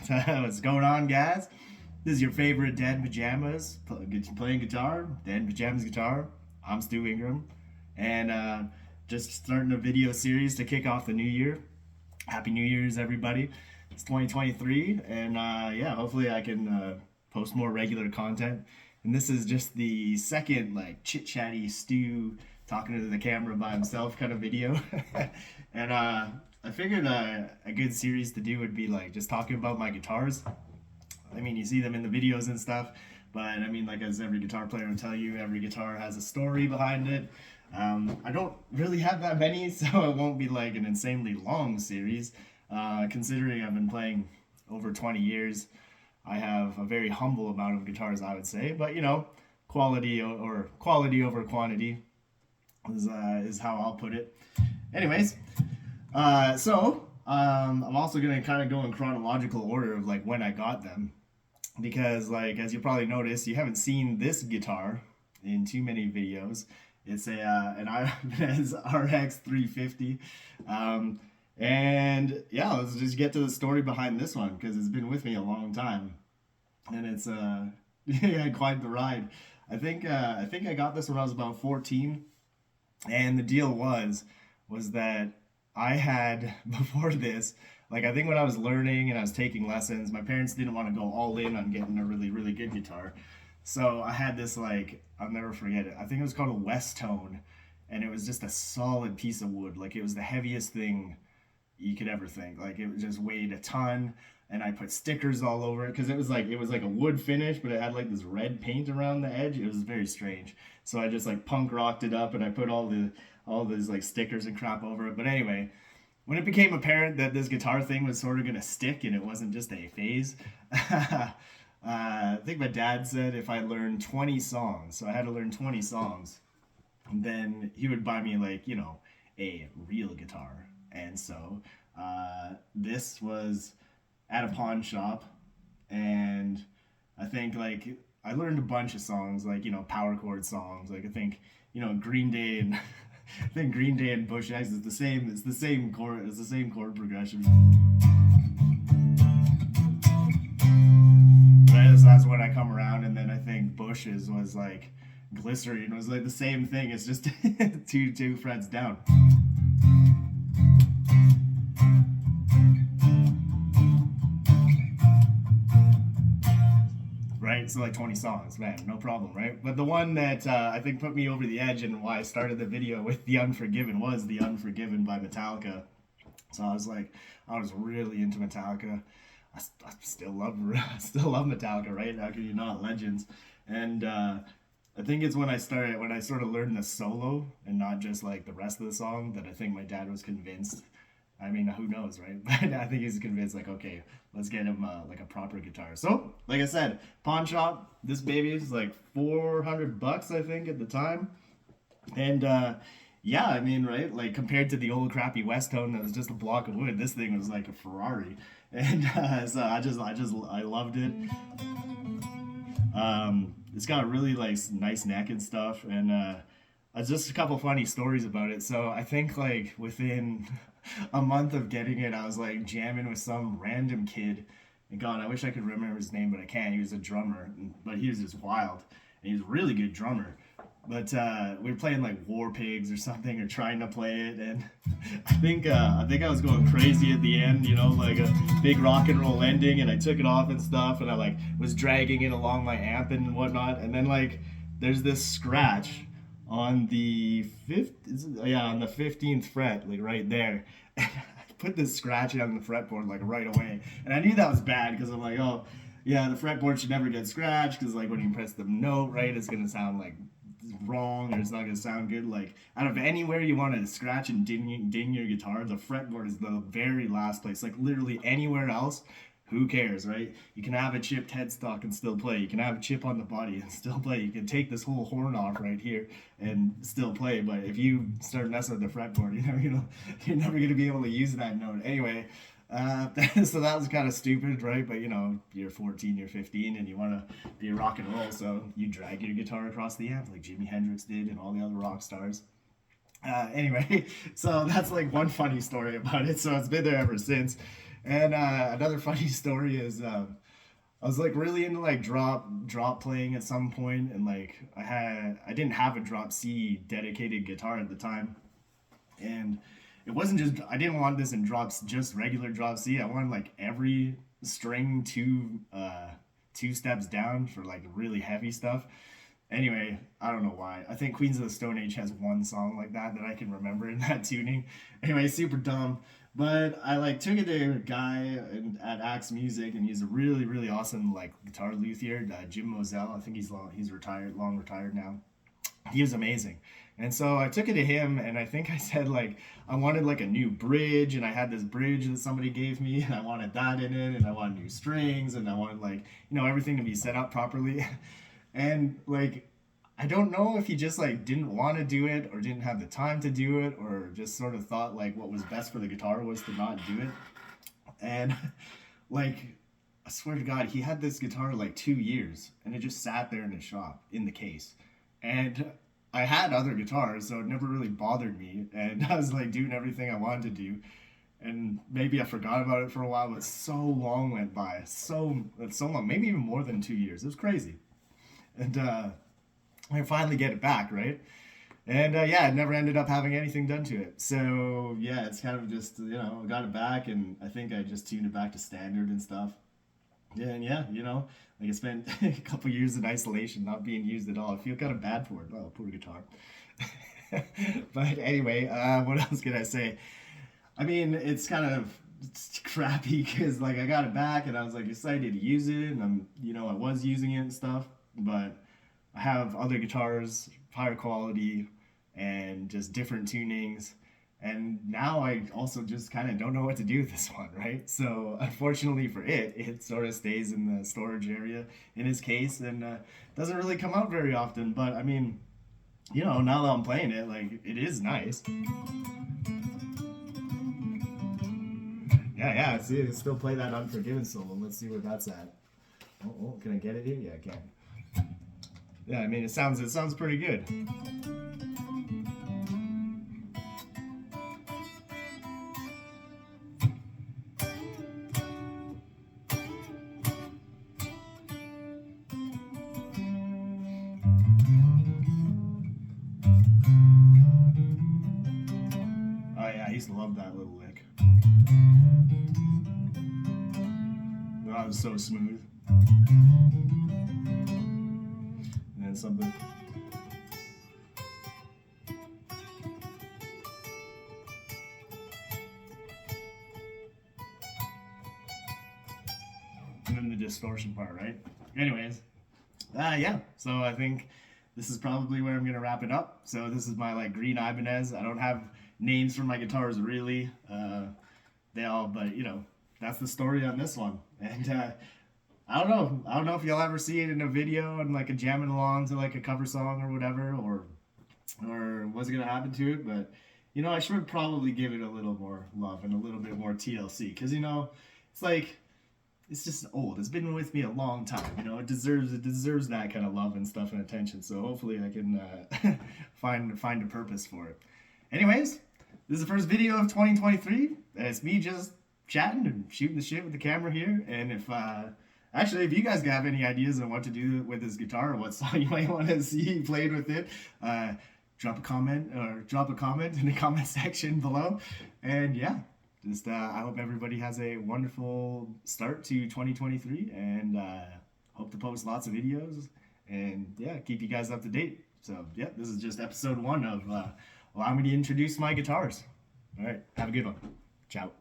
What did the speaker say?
What's going on, guys? This is your favorite Dad in Pajamas playing guitar. Dad in Pajamas guitar. I'm Stu Ingram, and just starting a video series to kick off the new year. Happy New Year's, everybody! It's 2023, and yeah, hopefully I can post more regular content. And this is just the second like chit chatty Stu talking to the camera by himself kind of video, and I figured a good series to do would be like just talking about my guitars. I mean, you see them in the videos and stuff, but I mean, like as every guitar player will tell you, every guitar has a story behind it. I don't really have that many, so it won't be like an insanely long series. Considering I've been playing over 20 years, I have a very humble amount of guitars, I would say. But you know, or quality over quantity is how I'll put it. Anyways, I'm also gonna kind of go in chronological order of like when I got them, because like as you probably noticed, you haven't seen this guitar in too many videos. It's an Ibanez RX 350, and yeah, let's just get to the story behind this one because it's been with me a long time, and it's yeah, quite the ride. I think I got this when I was about 14, and the deal was that I had before this, like I think when I was learning and I was taking lessons, my parents didn't want to go all in on getting a really, really good guitar. So I had this like, I'll never forget it. I think it was called a West Tone, and it was just a solid piece of wood. Like it was the heaviest thing you could ever think. Like it just weighed a ton, and I put stickers all over it because it was like a wood finish, but it had like this red paint around the edge. It was very strange. So I just like punk rocked it up, and I put all these like stickers and crap over it. But anyway, when it became apparent that this guitar thing was sort of gonna stick and it wasn't just a phase, I think my dad said if I learned 20 songs, so I had to learn 20 songs, then he would buy me like a real guitar. And so this was at a pawn shop, and I think like I learned a bunch of songs like power chord songs. Like I think Green Day and I think Green Day and Bush X is the same. It's the same chord. It's the same chord progression. Right, so that's when I come around, and then I think Bush's was like Glycerine was like the same thing. It's just two frets down. Right? So like 20 songs, man, no problem, right? But the one that I think put me over the edge and why I started the video with The Unforgiven was The Unforgiven by Metallica. So I was really into Metallica. I still love still love Metallica, right? How can you not? Legends. And I think it's when I sort of learned the solo and not just like the rest of the song that I think my dad was convinced. I mean, who knows, right? But I think he's convinced, like, okay, let's get him like a proper guitar. So, like I said, pawn shop. This baby is like $400, I think, at the time. And yeah, I mean, right? Like compared to the old crappy West Tone that was just a block of wood, this thing was like a Ferrari. And so I loved it. It's got a really like nice neck and stuff, and just a couple funny stories about it. So I think like within a month of getting it, I was like jamming with some random kid. And God, I wish I could remember his name, but I can't. He was a drummer, but he was just wild, and he was a really good drummer. But we were playing like War Pigs or something, or trying to play it, and I think I was going crazy at the end, like a big rock and roll ending, and I took it off and stuff, and I like was dragging it along my amp and whatnot, and then like there's this scratch on the on the 15th fret, like right there. I put this scratch on the fretboard like right away, and I knew that was bad because I'm like, oh yeah, the fretboard should never get scratched because like when you press the note right, it's gonna sound like wrong, or it's not gonna sound good. Like out of anywhere you want to scratch and ding your guitar, the fretboard is the very last place. Like literally anywhere else, who cares, right? You can have a chipped headstock and still play. You can have a chip on the body and still play. You can take this whole horn off right here and still play. But if you start messing with the fretboard, you're never gonna be able to use that note. Anyway, so that was kind of stupid, right? But you're 14, you're 15, and you want to be a rock and roll, so you drag your guitar across the amp like Jimi Hendrix did and all the other rock stars. Anyway, so that's like one funny story about it. So it's been there ever since. And another funny story is I was like really into like drop playing at some point, and like I didn't have a drop C dedicated guitar at the time, and it wasn't just I didn't want this in drops just regular drop C. I wanted like every string two steps down for like really heavy stuff. Anyway, I don't know why. I think Queens of the Stone Age has one song like that that I can remember in that tuning. Anyway, super dumb. But I like took it to a guy at Axe Music, and he's a really awesome like guitar luthier, Jim Moselle. I think he's retired, long retired now. He was amazing. And so I took it to him, and I think I said like I wanted like a new bridge, and I had this bridge that somebody gave me, and I wanted that in it, and I wanted new strings, and I wanted like everything to be set up properly. And like I don't know if he just like didn't want to do it or didn't have the time to do it or just sort of thought like what was best for the guitar was to not do it. And like I swear to God, he had this guitar like 2 years and it just sat there in his shop in the case. And I had other guitars, so it never really bothered me. And I was like doing everything I wanted to do. And maybe I forgot about it for a while, but so long went by. So long, maybe even more than 2 years. It was crazy. And I finally get it back, right? And yeah, it never ended up having anything done to it. So yeah, it's kind of just, I got it back, and I think I just tuned it back to standard and stuff. Yeah, and yeah, like I spent a couple years in isolation not being used at all. I feel kind of bad for it. Oh, poor guitar. But anyway, what else can I say? I mean, it's crappy because like I got it back and I was like excited to use it, and I was using it and stuff, but I have other guitars, higher quality, and just different tunings. And now I also just kind of don't know what to do with this one, right? So unfortunately for it sort of stays in the storage area in his case, and doesn't really come out very often. But I mean, now that I'm playing it, like it is nice. Yeah. See, I can still play that Unforgiven solo. Let's see where that's at. Oh, can I get it here? Yeah, I can. Yeah, I mean, it sounds pretty good. Oh yeah, I used to love that little lick. That was so smooth. And then something. And then the distortion part, right? Anyways, yeah. So I think this is probably where I'm gonna wrap it up. So this is my like green Ibanez. I don't have names for my guitars really. They all, but that's the story on this one. And I don't know. I don't know if you'll ever see it in a video and like a jamming along to like a cover song or whatever, or what's gonna happen to it. But I should probably give it a little more love and a little bit more TLC, because it's like it's just old. It's been with me a long time. It deserves that kind of love and stuff and attention. So hopefully I can find a purpose for it. Anyways, this is the first video of 2023. And it's me just chatting and shooting the shit with the camera here. And if you guys have any ideas on what to do with this guitar or what song you might want to see played with it, drop a comment in the comment section below. And yeah. Just I hope everybody has a wonderful start to 2023, and hope to post lots of videos, and yeah, keep you guys up to date. So yeah, this is just episode 1 of allow me to introduce my guitars. All right, have a good one. Ciao.